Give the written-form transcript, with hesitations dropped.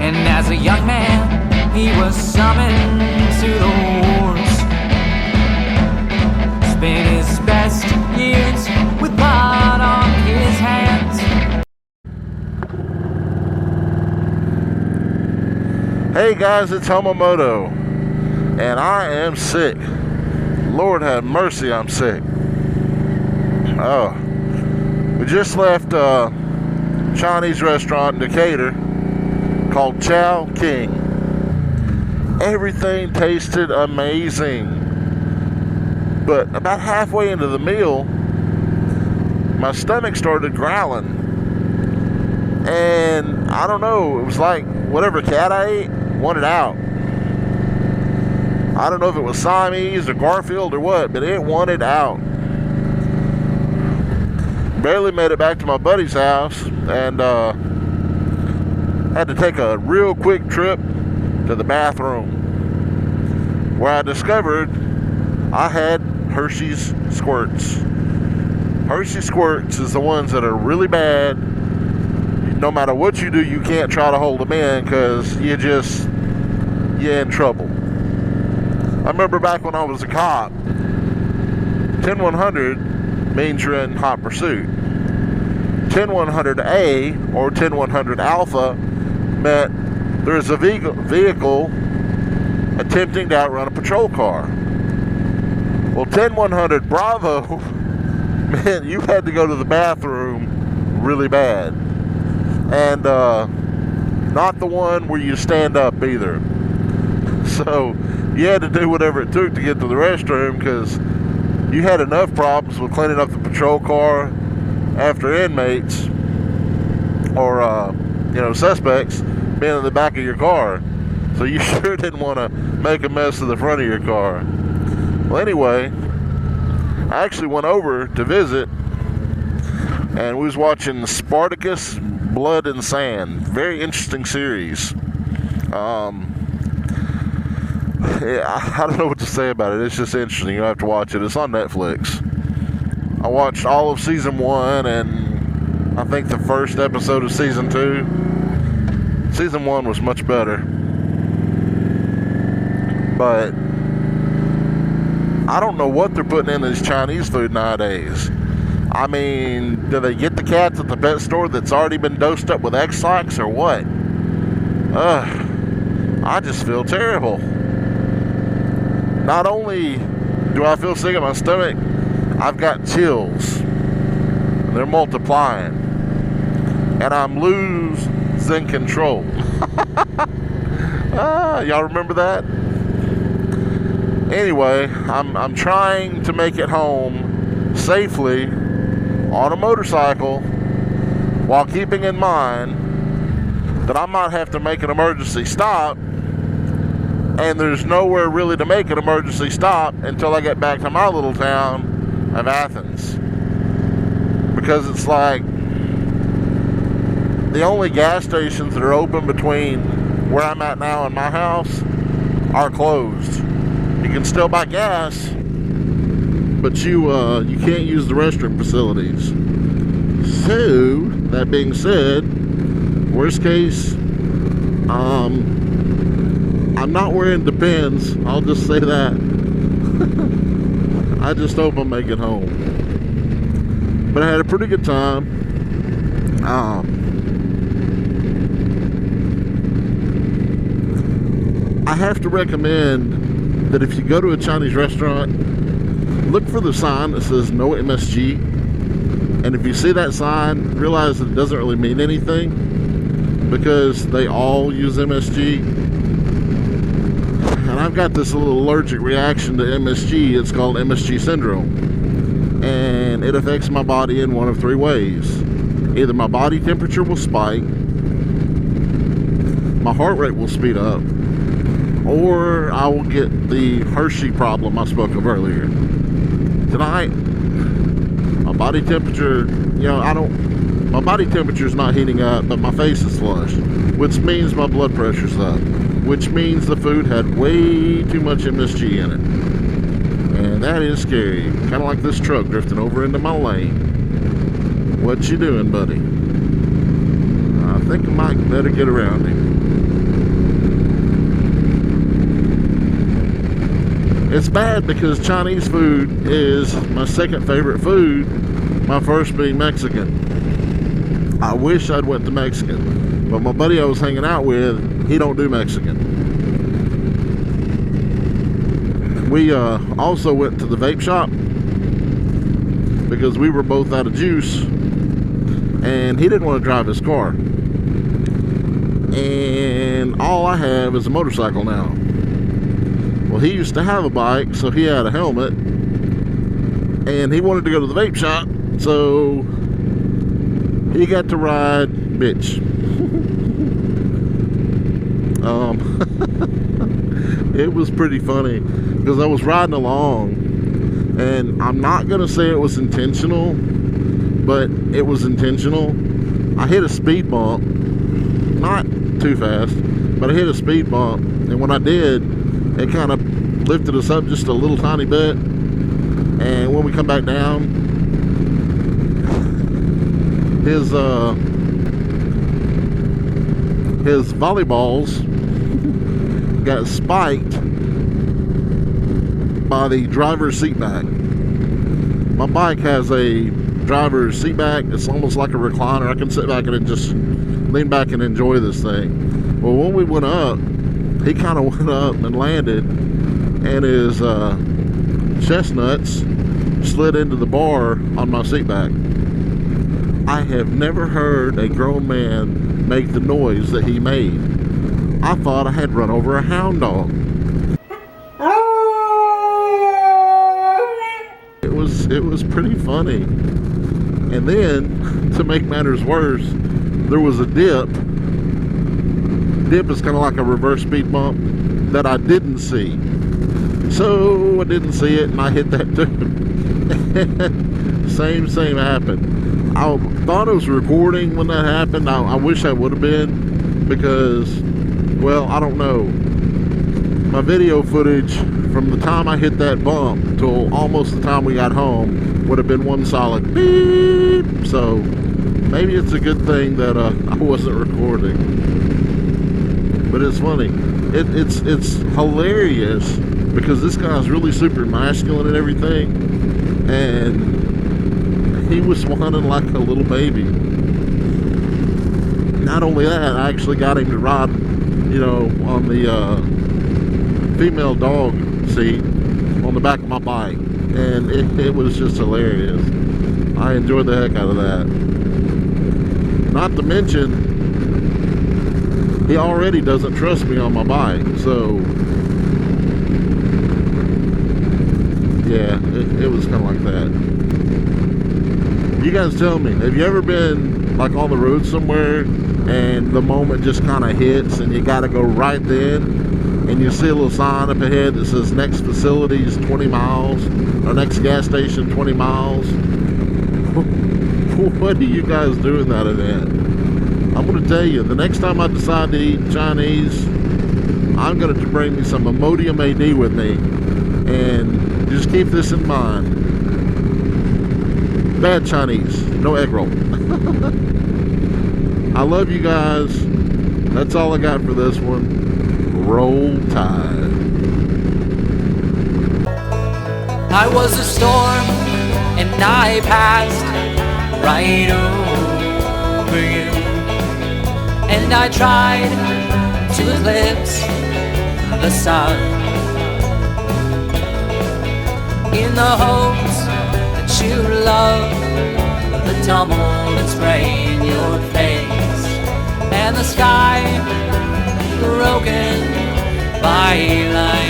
And as a young man, he was summoned to the wars. Spent his best years with blood on his hands. Hey guys, it's Homomoto, and I am sick. Lord have mercy, I'm sick. Oh, we just left a Chinese restaurant in Decatur called Chow King. Everything tasted amazing, but about halfway into the meal, my stomach started growling, and I don't know, it was like whatever cat I ate wanted out. I don't know if it was Siamese or Garfield or what, but it wanted out. Barely made it back to my buddy's house, and had to take a real quick trip to the bathroom, where I discovered I had Hershey's Squirts. Hershey Squirts is the ones that are really bad. No matter what you do, you can't try to hold them in because you're in trouble. I remember back when I was a cop, 10100 means you're in hot pursuit. 10100A or 10100 Alpha meant there's a vehicle attempting to outrun a patrol car. Well, 10100 Bravo meant you had to go to the bathroom really bad. And not the one where you stand up either. So you had to do whatever it took to get to the restroom because you had enough problems with cleaning up the patrol car after inmates or suspects being in the back of your car. So you sure didn't want to make a mess of the front of your car. Well, anyway, I actually went over to visit, and we was watching Spartacus Blood and Sand. Very interesting series. I don't know what to say about it. It's just interesting. You'll have to watch it. It's on Netflix. I watched all of season 1 and I think the first episode of season 2. Season 1 was much better. But I don't know what they're putting in this Chinese food nowadays. I mean, do they get the cats at the pet store that's already been dosed up with X-Lax or what? I just feel terrible. Not only do I feel sick in my stomach, I've got chills. They're multiplying. And I'm losing control. Y'all remember that? Anyway, I'm trying to make it home safely on a motorcycle while keeping in mind that I might have to make an emergency stop, and there's nowhere really to make an emergency stop until I get back to my little town of Athens, because it's like the only gas stations that are open between where I'm at now and my house are closed. You can still buy gas, but you can't use the restroom facilities. So, that being said, worst case, I'm not wearing Depends. I'll just say that. I just hope I make it home. But I had a pretty good time. I have to recommend that if you go to a Chinese restaurant, look for the sign that says no MSG. And if you see that sign, realize that it doesn't really mean anything, because they all use MSG. And I've got this little allergic reaction to MSG. It's called MSG syndrome. And it affects my body in one of 3 ways. Either my body temperature will spike, my heart rate will speed up, or I will get the Hershey problem I spoke of earlier. Tonight, my body temperature, my body temperature is not heating up, but my face is flushed, which means my blood pressure's up, which means the food had way too much MSG in it. And that is scary. Kind of like this truck drifting over into my lane. What you doing, buddy? I think I might better get around him. It's bad because Chinese food is my second favorite food, my first being Mexican. I wish I'd went to Mexican, but my buddy I was hanging out with, he don't do Mexican. We also went to the vape shop because we were both out of juice, and he didn't want to drive his car. And all I have is a motorcycle now. Well, he used to have a bike, so he had a helmet, and he wanted to go to the vape shop, so he got to ride bitch. It was pretty funny because I was riding along, and I'm not gonna say it was intentional, but it was intentional. I hit a speed bump, not too fast, but I hit a speed bump, and when I did, it kind of lifted us up just a little tiny bit, and when we come back down, his volleyballs got spiked by the driver's seat back. My bike has a driver's seat back. It's almost like a recliner. I can sit back and just lean back and enjoy this thing. Well, when we went up, he kind of went up and landed, and his chestnuts slid into the bar on my seat back. I have never heard a grown man make the noise that he made. I thought I had run over a hound dog. It was pretty funny. And then, to make matters worse, there was a dip. Dip is kind of like a reverse speed bump that I didn't see. So I didn't see it, and I hit that too. Same happened. I thought it was recording when that happened. I wish I would have been, because, well, I don't know. My video footage from the time I hit that bump till almost the time we got home would have been one solid beep. So maybe it's a good thing that I wasn't recording. But it's funny. It's hilarious because this guy's really super masculine and everything, and he was whining like a little baby. Not only that, I actually got him to ride, on the female dog seat on the back of my bike, and it was just hilarious. I enjoyed the heck out of that. Not to mention, he already doesn't trust me on my bike, so yeah, it was kind of like that. You guys tell me, have you ever been like on the road somewhere and the moment just kind of hits and you got to go right then, and you see a little sign up ahead that says next facility is 20 miles, or next gas station 20 miles? What do you guys do in that event? I'm going to tell you, the next time I decide to eat Chinese, I'm going to bring me some Imodium AD with me, and just keep this in mind. Bad Chinese, no egg roll. I love you guys. That's all I got for this one. Roll Tide. I was a storm and I passed right over you, and I tried to eclipse the sun in the hopes that you love the tumble and spray in your face, and the sky broken by light.